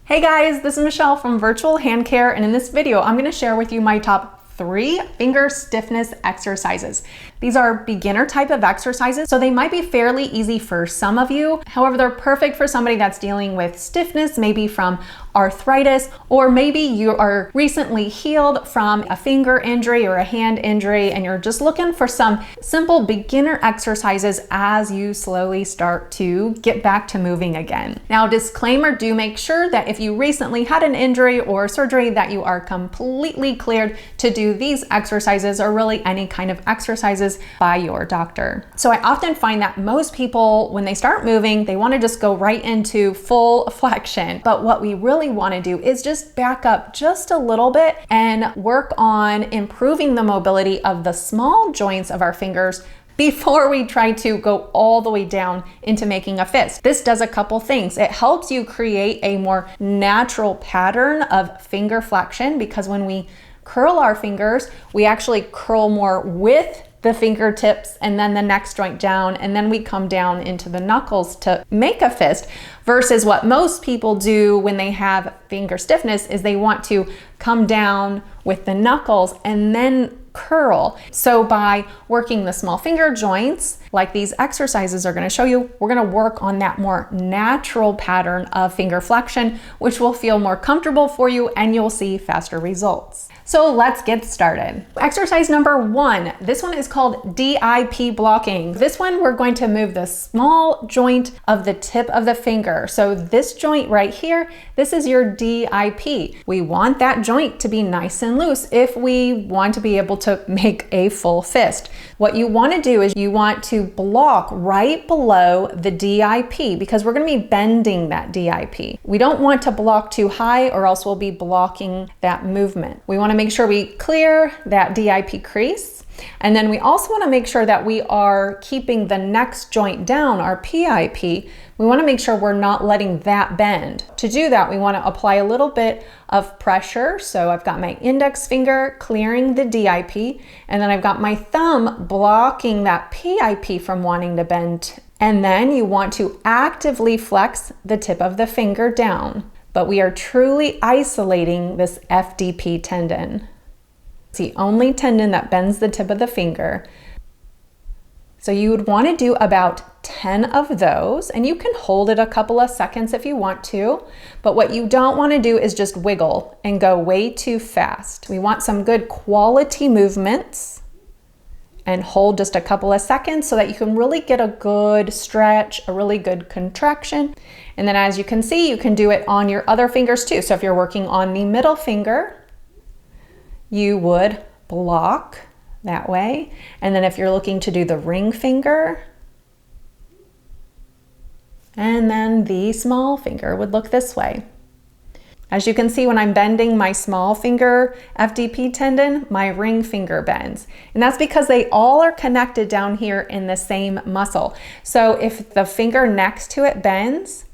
Hey guys, this is Michelle from Virtual Hand Care, and in this video, I'm going to share with you my top 3 finger stiffness exercises. These are beginner type of exercises, so they might be fairly easy for some of you. However, they're perfect for somebody that's dealing with stiffness, maybe from arthritis, or maybe you are recently healed from a finger injury or a hand injury, and you're just looking for some simple beginner exercises as you slowly start to get back to moving again. Now, disclaimer, do make sure that if you recently had an injury or surgery that you are completely cleared to do these exercises or really any kind of exercises by your doctor. So I often find that most people, when they start moving, they want to just go right into full flexion. But what we really want to do is just back up just a little bit and work on improving the mobility of the small joints of our fingers before we try to go all the way down into making a fist. This does a couple things. It helps you create a more natural pattern of finger flexion, because when we curl our fingers, we actually curl more with the fingertips and then the next joint down, and then we come down into the knuckles to make a fist, versus what most people do when they have finger stiffness is they want to come down with the knuckles and then curl. So by working the small finger joints, like these exercises are going to show you, we're going to work on that more natural pattern of finger flexion, which will feel more comfortable for you and you'll see faster results. So let's get started. Exercise number 1. This one is called PIP blocking. This one, we're going to move the small joint of the tip of the finger. So this joint right here, this is your PIP. We want that joint to be nice and loose if we want to be able to make a full fist. What you want to do is you want to block right below the PIP, because we're going to be bending that PIP. We don't want to block too high, or else we'll be blocking that movement. We want to make sure we clear that PIP crease. And then we also want to make sure that we are keeping the next joint down, our PIP. We want to make sure we're not letting that bend. To do that, we want to apply a little bit of pressure. So I've got my index finger clearing the PIP, and then I've got my thumb blocking that PIP from wanting to bend. And then you want to actively flex the tip of the finger down. But we are truly isolating this FDP tendon. It's the only tendon that bends the tip of the finger. So you would want to do about 10 of those, and you can hold it a couple of seconds if you want to, but what you don't want to do is just wiggle and go way too fast. We want some good quality movements, and hold just a couple of seconds so that you can really get a good stretch, a really good contraction. And then as you can see, you can do it on your other fingers too. So if you're working on the middle finger, you would block that way. And then if you're looking to do the ring finger, and then the small finger would look this way. As you can see, when I'm bending my small finger FDP tendon, my ring finger bends. And that's because they all are connected down here in the same muscle. So if the finger next to it bends,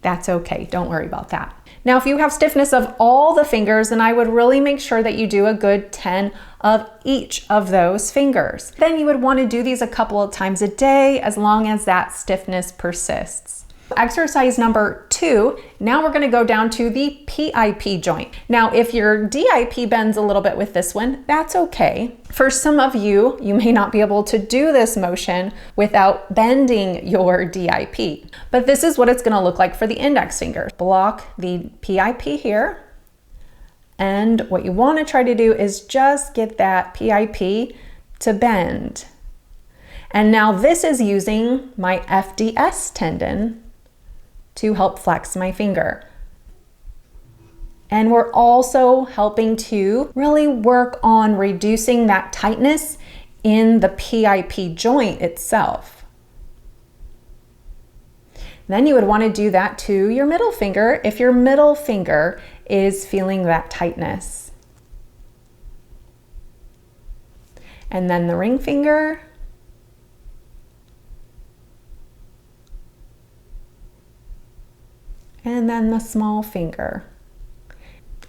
that's okay. Don't worry about that. Now, if you have stiffness of all the fingers, then I would really make sure that you do a good 10 of each of those fingers. Then you would want to do these a couple of times a day, as long as that stiffness persists. Exercise number 2, now we're going to go down to the PIP joint. Now, if your DIP bends a little bit with this one, that's okay. For some of you, you may not be able to do this motion without bending your DIP. But this is what it's going to look like for the index finger. Block the PIP here. And what you want to try to do is just get that PIP to bend. And now this is using my FDS tendon to help flex my finger. And we're also helping to really work on reducing that tightness in the PIP joint itself. Then you would want to do that to your middle finger if your middle finger is feeling that tightness. And then the ring finger. And then the small finger.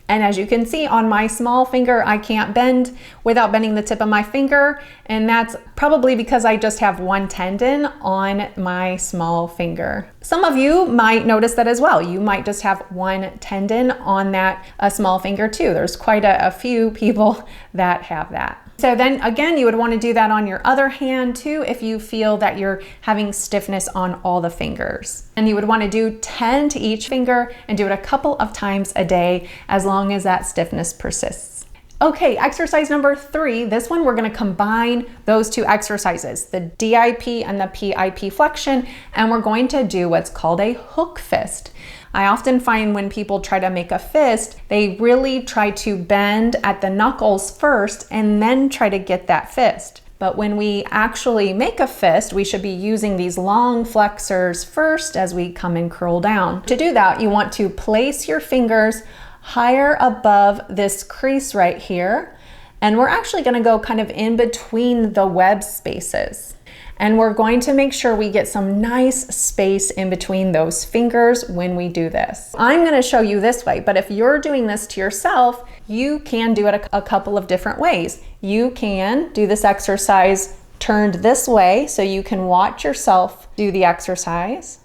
And as you can see on my small finger, I can't bend without bending the tip of my finger. And that's probably because I just have one tendon on my small finger. Some of you might notice that as well. You might just have one tendon on that small finger too. There's quite a few people that have that. So then again, you would want to do that on your other hand too if you feel that you're having stiffness on all the fingers. And you would want to do 10 to each finger and do it a couple of times a day as long as that stiffness persists. Okay, exercise number 3. This one we're going to combine those two exercises, the DIP and the PIP flexion, and we're going to do what's called a hook fist. I often find when people try to make a fist, they really try to bend at the knuckles first and then try to get that fist. But when we actually make a fist, we should be using these long flexors first as we come and curl down. To do that, you want to place your fingers higher above this crease right here. And we're actually going to go kind of in between the web spaces. And we're going to make sure we get some nice space in between those fingers when we do this. I'm going to show you this way, but if you're doing this to yourself, you can do it a couple of different ways. You can do this exercise turned this way so you can watch yourself do the exercise.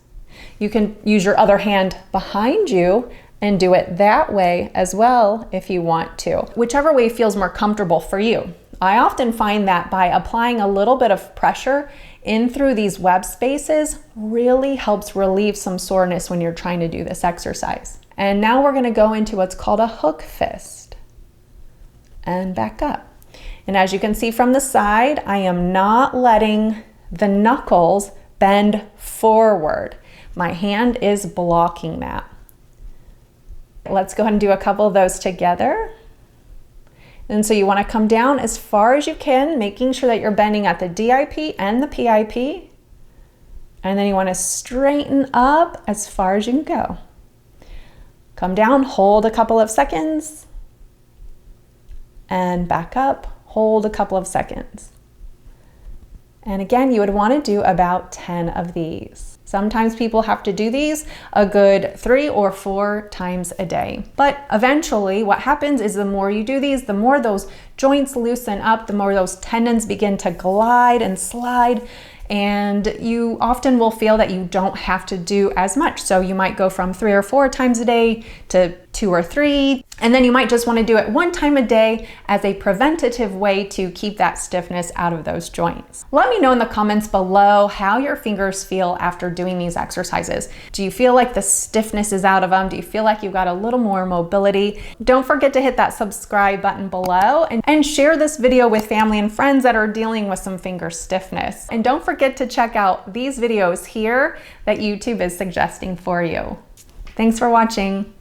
You can use your other hand behind you and do it that way as well if you want to. Whichever way feels more comfortable for you. I often find that by applying a little bit of pressure in through these web spaces really helps relieve some soreness when you're trying to do this exercise. And now we're going to go into what's called a hook fist and back up. And as you can see from the side, I am not letting the knuckles bend forward. My hand is blocking that. Let's go ahead and do a couple of those together. And so you want to come down as far as you can, making sure that you're bending at the DIP and the PIP. And then you want to straighten up as far as you can go. Come down, hold a couple of seconds, and back up, hold a couple of seconds. And again, you would want to do about 10 of these. Sometimes people have to do these a good 3 or 4 times a day. But eventually what happens is the more you do these, the more those joints loosen up, the more those tendons begin to glide and slide, and you often will feel that you don't have to do as much. So you might go from 3 or 4 times a day to 2 or 3, and then you might just want to do it 1 time a day as a preventative way to keep that stiffness out of those joints. Let me know in the comments below how your fingers feel after doing these exercises. Do you feel like the stiffness is out of them? Do you feel like you've got a little more mobility? Don't forget to hit that subscribe button below and share this video with family and friends that are dealing with some finger stiffness. And don't forget to check out these videos here that YouTube is suggesting for you. Thanks for watching.